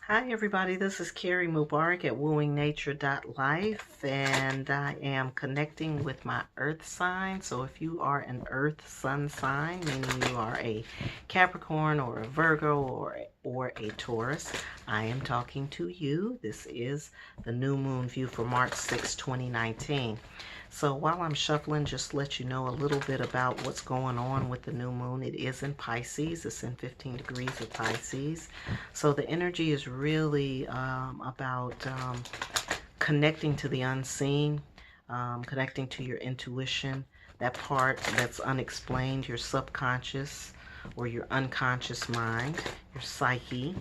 Hi everybody, this is Carrie Mubarak at wooingnature.life, and I am connecting with my earth sign. So if you are an earth sun sign, meaning you are a Capricorn or a Virgo or a Taurus, I am talking to you. This is the new moon view for March 6, 2019. So while I'm shuffling, just to let you know a little bit about what's going on with the new moon. It is in Pisces. It's in 15 degrees of Pisces. So the energy is really about connecting to the unseen, connecting to your intuition, that part that's unexplained, your subconscious or your unconscious mind, your psyche,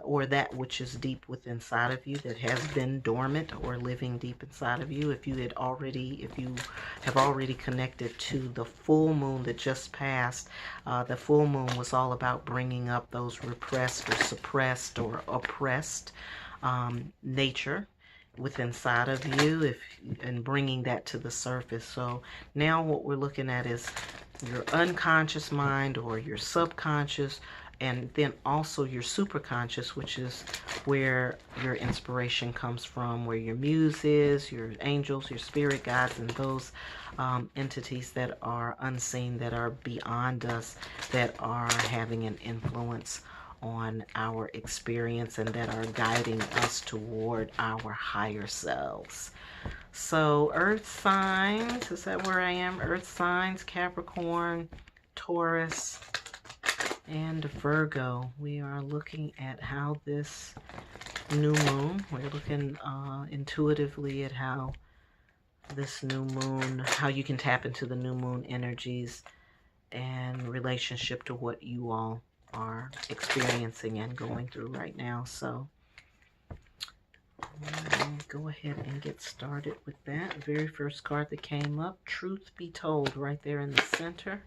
or that which is deep within inside of you that has been dormant or living deep inside of you. If you have already connected to the full moon that just passed, the full moon was all about bringing up those repressed or suppressed or oppressed nature within inside of you, and bringing that to the surface. So now what we're looking at is your unconscious mind or your subconscious, and then also your superconscious, which is where your inspiration comes from, where your muse is, your angels, your spirit guides, and those entities that are unseen, that are beyond us, that are having an influence on our experience and that are guiding us toward our higher selves. So earth signs, is that where I am? Earth signs, Capricorn, Taurus, and Virgo. We are looking at how this new moon, we're looking intuitively at how this new moon, how you can tap into the new moon energies and relationship to what you all are experiencing and going through right now. So I'll go ahead and get started with that. Very first card that came up, Truth Be Told, right there in the center.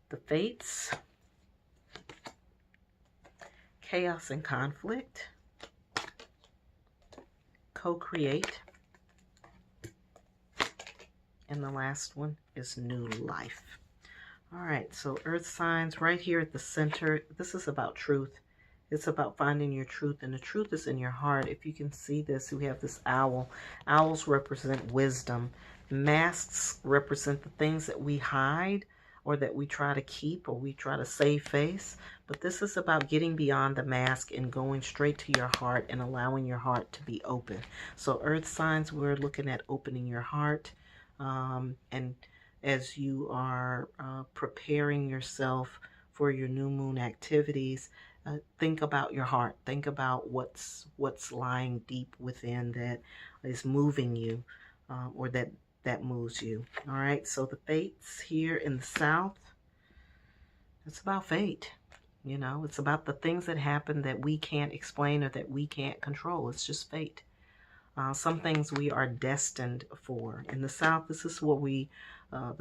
The Fates, Chaos and Conflict, Co-Create, and the last one is New Life. All right, so earth signs right here at the center. This is about truth. It's about finding your truth, and the truth is in your heart. If you can see this, we have this owl. Owls represent wisdom. Masks represent the things that we hide or that we try to keep or we try to save face. But this is about getting beyond the mask and going straight to your heart and allowing your heart to be open. So earth signs, we're looking at opening your heart, and as you are preparing yourself for your new moon activities, think about your heart. Think about what's lying deep within that is moving you, or that moves you. All right. So the fates here in the south, it's about fate. You know, it's about the things that happen that we can't explain or that we can't control. It's just fate. Some things we are destined for. In the South, this is what the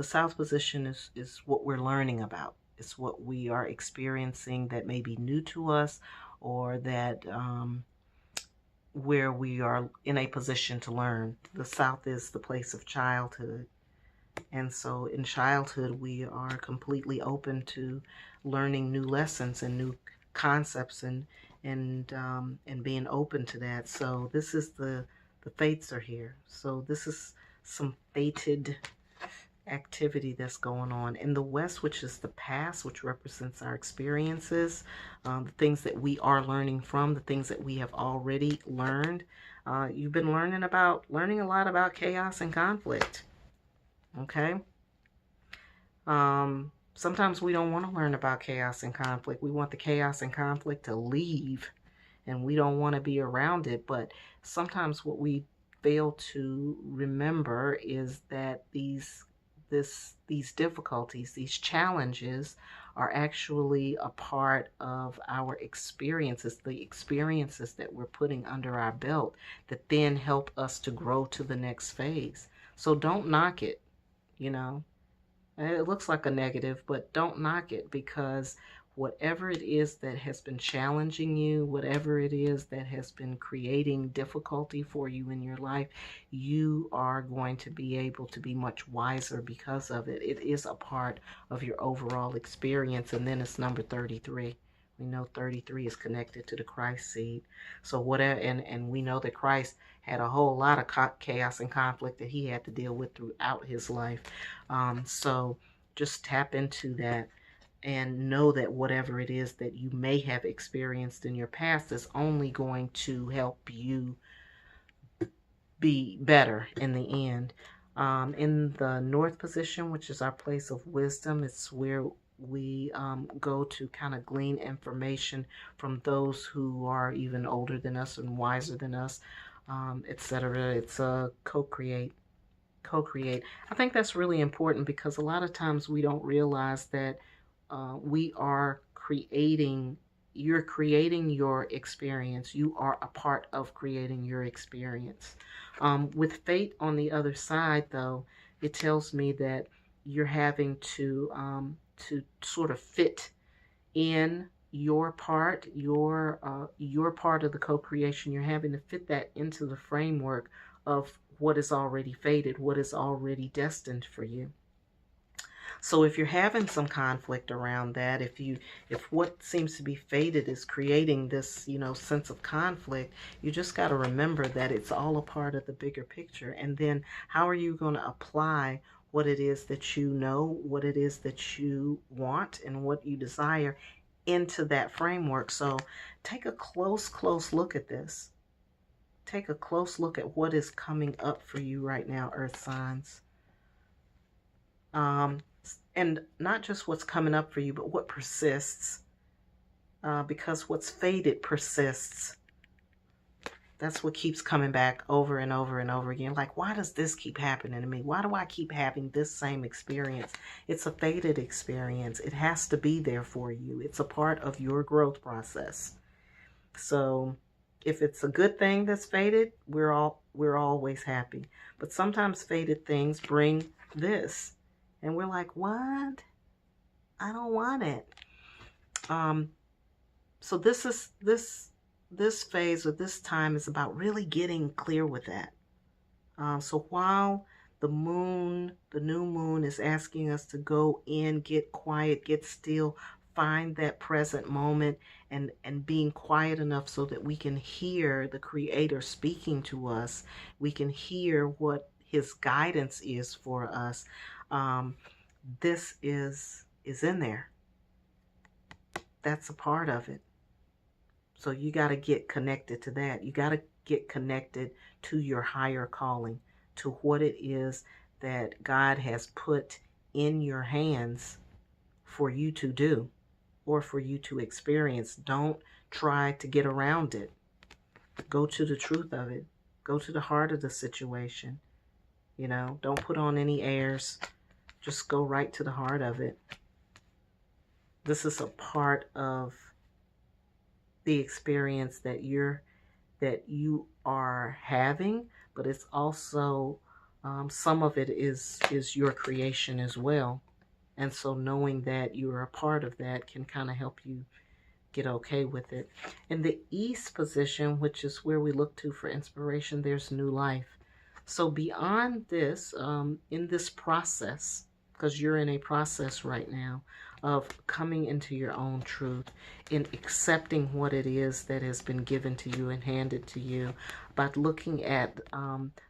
South position is what we're learning about. It's what we are experiencing that may be new to us, or that where we are in a position to learn. The South is the place of childhood. And so in childhood, we are completely open to learning new lessons and new concepts, and being open to that. So this is the fates are here. So this is some fated activity that's going on in the West, which is the past, which represents our experiences, the things that we are learning from, the things that we have already learned. You've been learning a lot about chaos and conflict. Okay. Sometimes we don't want to learn about chaos and conflict. We want the chaos and conflict to leave, and we don't want to be around it. But sometimes what we fail to remember is that these difficulties, these challenges, are actually a part of our experiences, the experiences that we're putting under our belt that then help us to grow to the next phase. So don't knock it, you know. It looks like a negative, but don't knock it, because whatever it is that has been challenging you, whatever it is that has been creating difficulty for you in your life, you are going to be able to be much wiser because of it. It is a part of your overall experience. And then it's number 33. We know 33 is connected to the Christ seed. So whatever, and we know that Christ had a whole lot of chaos and conflict that he had to deal with throughout his life. So just tap into that and know that whatever it is that you may have experienced in your past is only going to help you be better in the end. In the north position, which is our place of wisdom, it's where we go to kind of glean information from those who are even older than us and wiser than us, etc. It's a co-create. I think that's really important because a lot of times we don't realize that we are creating, you're creating your experience. You are a part of creating your experience. With fate on the other side, though, it tells me that you're having to sort of fit in your part, your part of the co-creation. You're having to fit that into the framework of what is already fated, what is already destined for you. So if you're having some conflict around that, if what seems to be fated is creating this, sense of conflict, you just got to remember that it's all a part of the bigger picture. And then how are you going to apply what it is that you know, what it is that you want, and what you desire into that framework? So take a close look at this. Take a close look at what is coming up for you right now, Earth signs. And not just what's coming up for you, but what persists. Because what's faded persists. That's what keeps coming back over and over and over again. Like, why does this keep happening to me? Why do I keep having this same experience? It's a faded experience. It has to be there for you. It's a part of your growth process. So if it's a good thing that's faded, we're always happy. But sometimes faded things bring this. And we're like, what? I don't want it. So this phase or this time is about really getting clear with that. So while the new moon is asking us to go in, get quiet, get still, find that present moment and being quiet enough so that we can hear the Creator speaking to us. We can hear what his guidance is for us. This is in there. That's a part of it. So you got to get connected to that. You got to get connected to your higher calling, to what it is that God has put in your hands for you to do or for you to experience. Don't try to get around it. Go to the truth of it. Go to the heart of the situation. Don't put on any airs. Just go right to the heart of it. This is a part of the experience that you are having, but it's also some of it is your creation as well. And so knowing that you're a part of that can kind of help you get okay with it. In the East position, which is where we look to for inspiration, there's new life. So beyond this, in this process, because you're in a process right now of coming into your own truth, in accepting what it is that has been given to you and handed to you, about looking at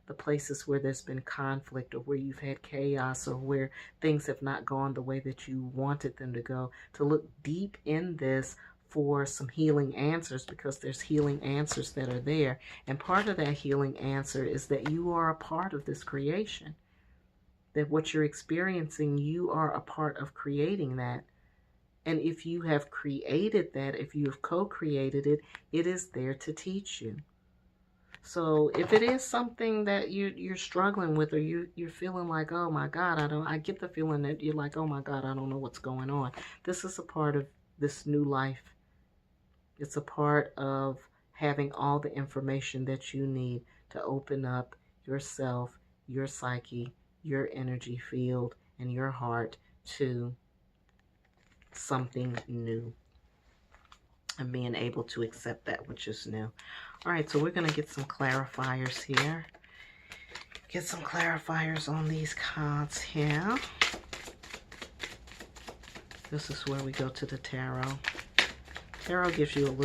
the places where there's been conflict or where you've had chaos or where things have not gone the way that you wanted them to go, to look deep in this for some healing answers, because there's healing answers that are there. And part of that healing answer is that you are a part of this creation. That what you're experiencing, you are a part of creating that. And if you have created that, if you have co-created it, it is there to teach you. So if it is something that you're struggling with, or you're feeling like, oh my God, I get the feeling that you're like, oh my God, I don't know what's going on. This is a part of this new life. It's a part of having all the information that you need to open up yourself, your psyche, your energy field, and your heart to something new, and being able to accept that which is new. All right, so we're going to get some clarifiers here. Get some clarifiers on these cards here. This is where we go to the tarot Tarot gives you a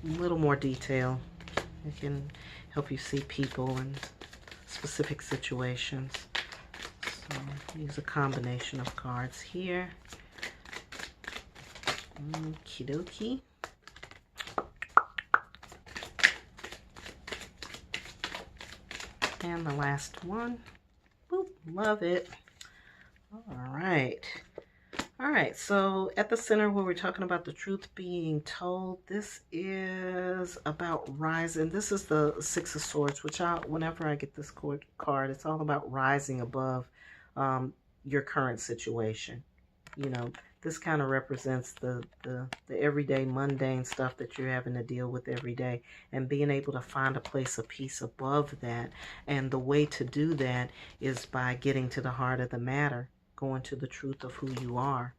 little more detail. It can help you see people and specific situations. So use a combination of cards here. Okie dokie. And the last one. Boop, love it. All right. All right, so at the center where we're talking about the truth being told, this is about rising. This is the Six of Swords, which whenever I get this card, it's all about rising above your current situation. You know, this kind of represents the everyday mundane stuff that you're having to deal with every day, and being able to find a place of peace above that. And the way to do that is by getting to the heart of the matter, going to the truth of who you are.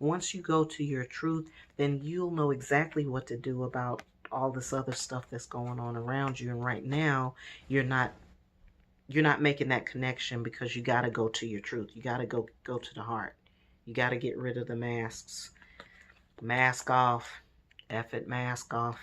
Once you go to your truth, then you'll know exactly what to do about all this other stuff that's going on around you. And right now, you're not making that connection because you got to go to your truth. You got to go to the heart. You got to get rid of the masks. Mask off. F it, mask off.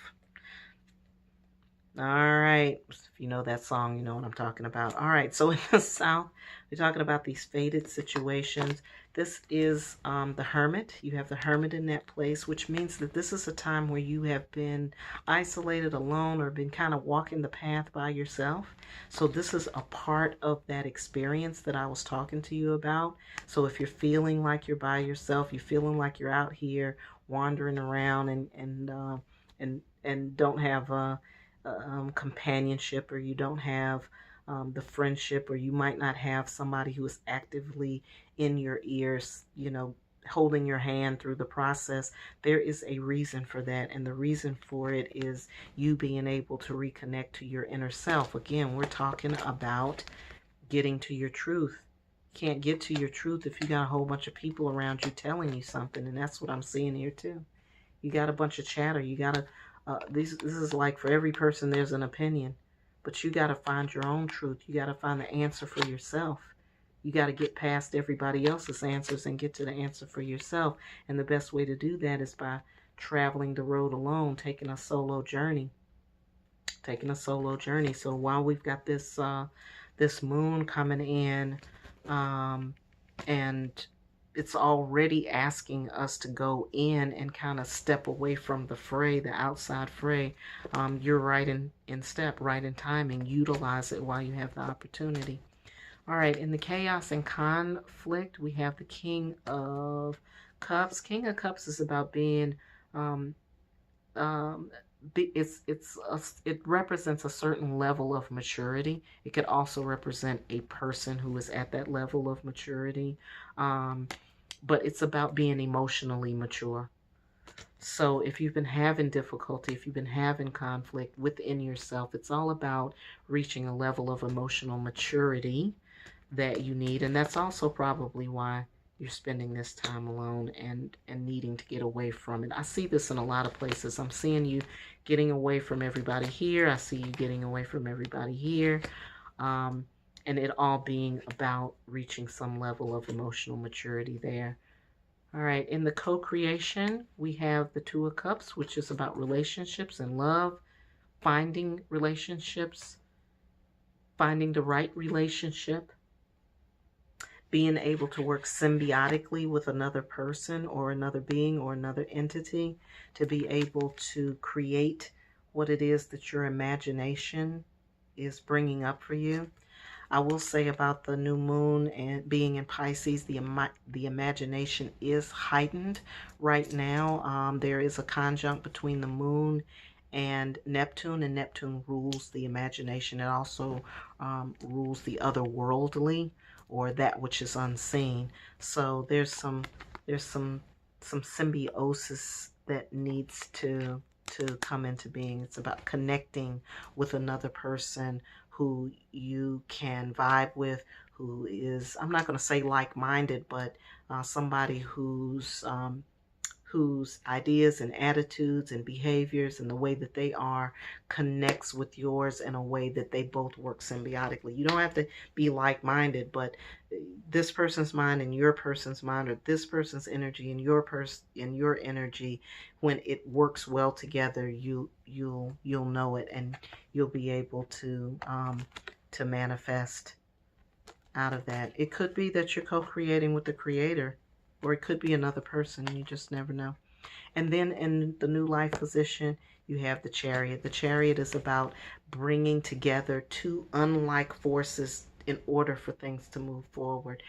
All right. If you know that song, you know what I'm talking about. All right. So in the South, we're talking about these fated situations. This is the Hermit. You have the Hermit in that place, which means that this is a time where you have been isolated, alone, or been kind of walking the path by yourself. So this is a part of that experience that I was talking to you about. So if you're feeling like you're by yourself, you're feeling like you're out here wandering around and don't have companionship, or you don't have the friendship, or you might not have somebody who is actively in your ears, you know, holding your hand through the process, there is a reason for that. And the reason for it is you being able to reconnect to your inner self. Again, we're talking about getting to your truth. You can't get to your truth if you got a whole bunch of people around you telling you something. And that's what I'm seeing here too. You got a bunch of chatter. You got to this is like for every person there's an opinion, but you got to find your own truth. You got to find the answer for yourself. You got to get past everybody else's answers and get to the answer for yourself. And the best way to do that is by traveling the road alone, taking a solo journey. So while we've got this this moon coming in, and it's already asking us to go in and kind of step away from the fray, the outside fray. You're right in step, right in timing. Utilize it while you have the opportunity. All right, in the chaos and conflict, we have the King of Cups. King of Cups is about being, it represents a certain level of maturity. It could also represent a person who is at that level of maturity. But it's about being emotionally mature. So if you've been having difficulty, if you've been having conflict within yourself, it's all about reaching a level of emotional maturity that you need. And that's also probably why you're spending this time alone and needing to get away from it. I see this in a lot of places. I'm seeing you getting away from everybody here. I see you getting away from everybody here. And it all being about reaching some level of emotional maturity there. All right, in the co-creation, we have the Two of Cups, which is about relationships and love, finding relationships, finding the right relationship, being able to work symbiotically with another person or another being or another entity to be able to create what it is that your imagination is bringing up for you. I will say about the new moon and being in Pisces, the imagination is heightened right now. There is a conjunct between the moon and Neptune rules the imagination. It also rules the otherworldly, or that which is unseen. So there's some symbiosis that needs to come into being. It's about connecting with another person who you can vibe with, who is, I'm not going to say like-minded, but somebody who's whose ideas and attitudes and behaviors and the way that they are connects with yours in a way that they both work symbiotically. You don't have to be like-minded, but this person's mind and your person's mind, or this person's energy and your energy, when it works well together, you'll know it, and you'll be able to manifest out of that. It could be that you're co-creating with the creator, or it could be another person. You just never know. And then in the new life position, you have the Chariot. The Chariot is about bringing together two unlike forces in order for things to move forward.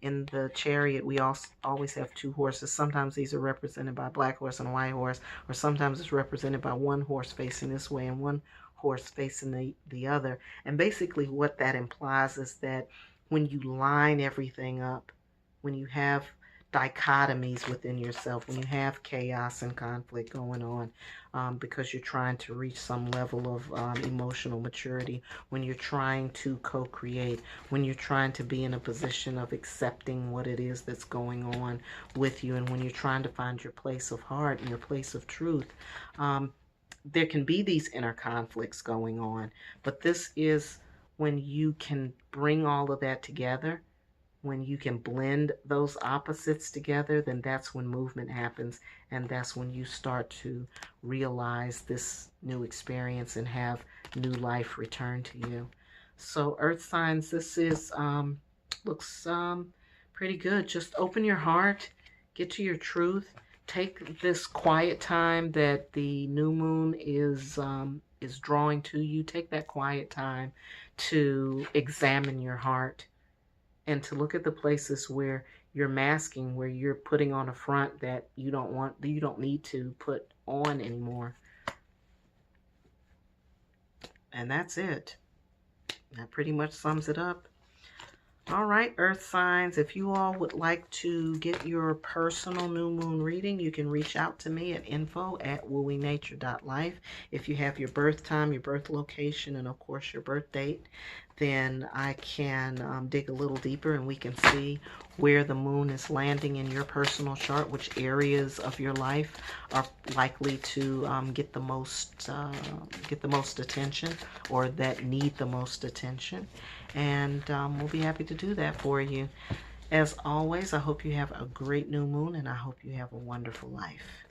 In the Chariot, we also always have two horses. Sometimes these are represented by a black horse and a white horse, or sometimes it's represented by one horse facing this way and one horse facing the other. And basically what that implies is that when you line everything up, when you have dichotomies within yourself, when you have chaos and conflict going on, because you're trying to reach some level of emotional maturity, when you're trying to co-create, when you're trying to be in a position of accepting what it is that's going on with you, and when you're trying to find your place of heart and your place of truth, there can be these inner conflicts going on. But this is when you can bring all of that together. When you can blend those opposites together, then that's when movement happens, and that's when you start to realize this new experience and have new life return to you. So earth signs, this is looks pretty good. Just open your heart, get to your truth, take this quiet time that the new moon is drawing to you. Take that quiet time to examine your heart, and to look at the places where you're masking, where you're putting on a front that you don't need to put on anymore. And that's it. That pretty much sums it up. All right, earth signs, if you all would like to get your personal new moon reading, you can reach out to me at info@wooingnature.life. If you have your birth time, your birth location, and of course your birth date, then I can dig a little deeper and we can see where the moon is landing in your personal chart, which areas of your life are likely to get the most attention, or that need the most attention. And we'll be happy to do that for you. As always, I hope you have a great new moon, and I hope you have a wonderful life.